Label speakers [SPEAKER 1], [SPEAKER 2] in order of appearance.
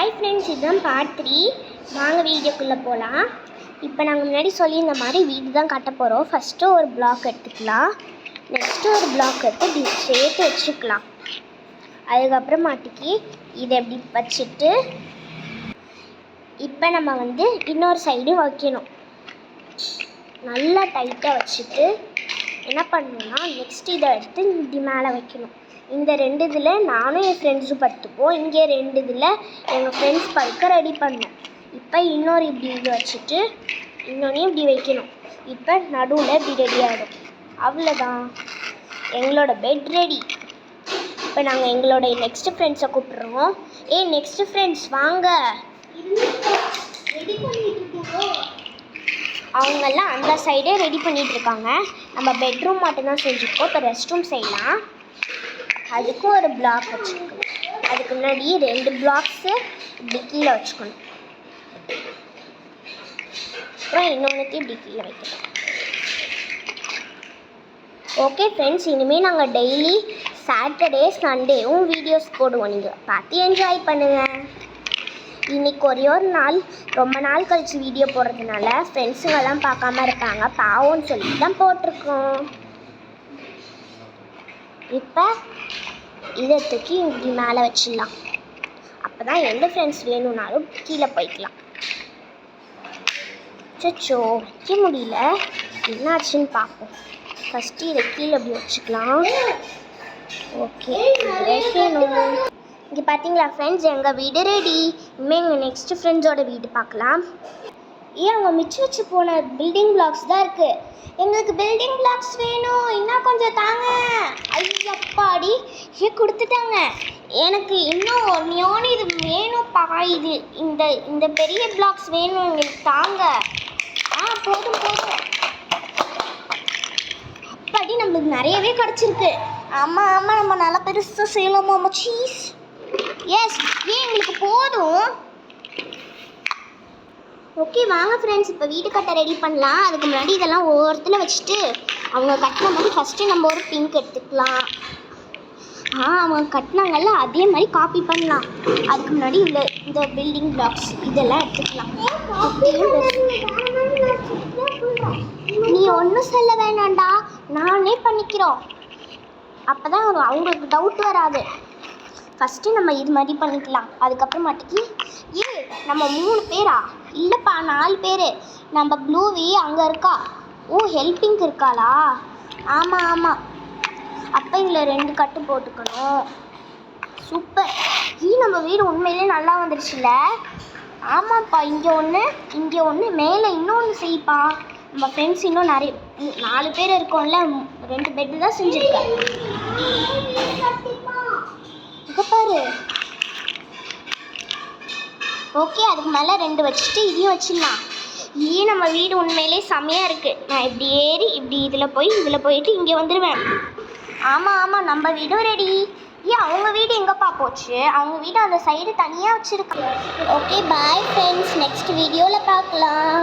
[SPEAKER 1] Hi friends, இதுதான் part 3. வாங்க வீடியோக்குள்ளே போகலாம். இப்போ நாங்கள் முன்னாடி சொல்லியிருந்த மாதிரி வீடு தான் கட்ட போகிறோம். ஃபஸ்ட்டு ஒரு பிளாக் எடுத்துக்கலாம், நெக்ஸ்ட்டு ஒரு பிளாக் எடுத்து இப்படி சேர்த்து வச்சுக்கலாம். அதுக்கப்புறமாட்டிக்கு இதை எப்படி வச்சுட்டு இப்போ நம்ம இன்னொரு சைடு வைக்கணும். நல்லா டைட்டாக வச்சுட்டு என்ன பண்ணணும்னா நெக்ஸ்ட் இதை எடுத்து இப்படி மேலே வைக்கணும். இந்த 2 இதில் நானும் என் ஃப்ரெண்ட்ஸும் படுத்துப்போம். இங்கே 2 இதில் எங்கள் ஃப்ரெண்ட்ஸ் படுக்க ரெடி பண்ணோம். இப்போ இன்னொரு இப்படி இது வச்சுட்டு இன்னொன்றையும் இப்படி வைக்கணும். இப்போ நடுவில் இப்படி ரெடி ஆகிடும். அவ்வளோதான், எங்களோட பெட் ரெடி. இப்போ நாங்கள் எங்களோட நெக்ஸ்ட்டு ஃப்ரெண்ட்ஸை கூப்பிட்றோம். நெக்ஸ்ட்டு ஃப்ரெண்ட்ஸ் வாங்க. அவங்கெல்லாம் அந்த சைடே ரெடி பண்ணிகிட்ருக்காங்க. நம்ம பெட்ரூம் மட்டும்தான் செஞ்சுருக்கோம். இப்போ ரெஸ்ட் ரூம் செய்யலாம். அதுக்கும் ஒரு பிளாக் வச்சுக்கணும். அதுக்கு முன்னாடி 2 பிளாக்ஸு இப்படி கீழே வச்சுக்கணும். அப்புறம் இன்னொன்றுக்கு இப்படி கீழே வைக்கணும். ஓகே ஃப்ரெண்ட்ஸ், இனிமேல் நாங்கள் டெய்லி சாட்டர்டே சண்டேவும் வீடியோஸ் போடுவோம். நீங்கள் பார்த்து என்ஜாய் பண்ணுங்கள். இன்றைக்கி ஒரே ஒரு நாள், ரொம்ப நாள் கழித்து வீடியோ போடுறதுனால ஃப்ரெண்ட்ஸுங்கெல்லாம் பார்க்காம இருப்பாங்க, பாவம்னு சொல்லிட்டு தான் போட்டிருக்கோம். இப்போ இதை தூக்கி இப்படி மேலே வச்சிடலாம். அப்போ தான் எந்த ஃப்ரெண்ட்ஸ் வேணும்னாலும் கீழே போய்க்கலாம். சச்சோ, வைக்க முடியல, என்னாச்சுன்னு பார்ப்போம். ஃபஸ்ட்டு இதை கீழே அப்படி வச்சுக்கலாம். ஓகே, வைக்கணும். இங்கே பார்த்தீங்களா ஃப்ரெண்ட்ஸ், எங்கள் வீடு ரெடி. இனிமேல் எங்கள் நெக்ஸ்ட்டு ஃப்ரெண்ட்ஸோட வீடு பார்க்கலாம். அவங்க மிச்சம் வச்சு போன பில்டிங் பிளாக்ஸ் தான் இருக்குது. எங்களுக்கு பில்டிங் பிளாக்ஸ் வேணும், இன்னும் கொஞ்சம் தாங்க. ஐயப்பாடி, கொடுத்துட்டாங்க. எனக்கு இன்னும் ஒன்று இது வேணும்ப்பா. இது இந்த பெரிய பிளாக்ஸ் வேணும் எங்களுக்கு, தாங்க. போதும். அப்பாடி, நம்மளுக்கு நிறையவே கிடச்சிருக்கு. ஆமாம், நம்ம நல்லா பெருசாக செய்யலாமா சீஸ்? எஸ், எங்களுக்கு போதும். ஓகே வாங்க ஃப்ரெண்ட்ஸ், இப்போ வீடு கட்ட ரெடி பண்ணலாம். அதுக்கு முன்னாடி இதெல்லாம் ஒவ்வொருத்தில் வச்சுட்டு அவங்க கட்டின மாதிரி ஃபஸ்ட்டு நம்ம ஒரு பிங்க் எடுத்துக்கலாம். அவங்க கட்டினாங்கல்ல அதே மாதிரி காப்பி பண்ணலாம். அதுக்கு முன்னாடி இந்த பில்டிங் பிளாக்ஸ் இதெல்லாம் எடுத்துக்கலாம். நீ ஒன்றும் சொல்ல வேணாண்டா, நானே பண்ணிக்கிறோம். அப்போ தான் அவங்களுக்கு டவுட் வராது. ஃபஸ்ட்டு நம்ம இது மாதிரி பண்ணிக்கலாம். அதுக்கப்புறமாட்டிக்கு நம்ம 3 பேரா? இல்லைப்பா, 4 பேர். நம்ம ப்ளூவி அங்கே இருக்கா. ஹெல்பிங்க்கு இருக்காளா? ஆமாம். அப்போ இதில் 2 கட்டு போட்டுக்கணும். சூப்பர். நம்ம வீடு உண்மையிலே நல்லா வந்துருச்சுல்ல? ஆமாப்பா, இங்கே ஒன்று மேலே இன்னொன்று செய்ப்பா. நம்ம ஃப்ரெண்ட்ஸ் இன்னும் நிறைய 4 பேர் இருக்கோம்ல, 2 பெட்டு தான் செஞ்சுருக்கேன். இங்கே பாரு. ஓகே, அதுக்கு மேலே 2 வச்சுட்டு இதையும் வச்சிடலாம். நம்ம வீடு உண்மையிலே செம்மையாக இருக்குது. நான் இப்படி ஏறி இப்படி இதில் போயிட்டு இங்கே வந்துடுவேன். ஆமாம், நம்ம வீடும் ரெடி. அவங்க வீடு எங்கேப்பா போச்சு? அவங்க வீடு அந்த சைடு தனியாக வச்சுருக்காங்க. ஓகே பாய் ஃப்ரெண்ட்ஸ், நெக்ஸ்ட் வீடியோவில் பார்க்கலாம்.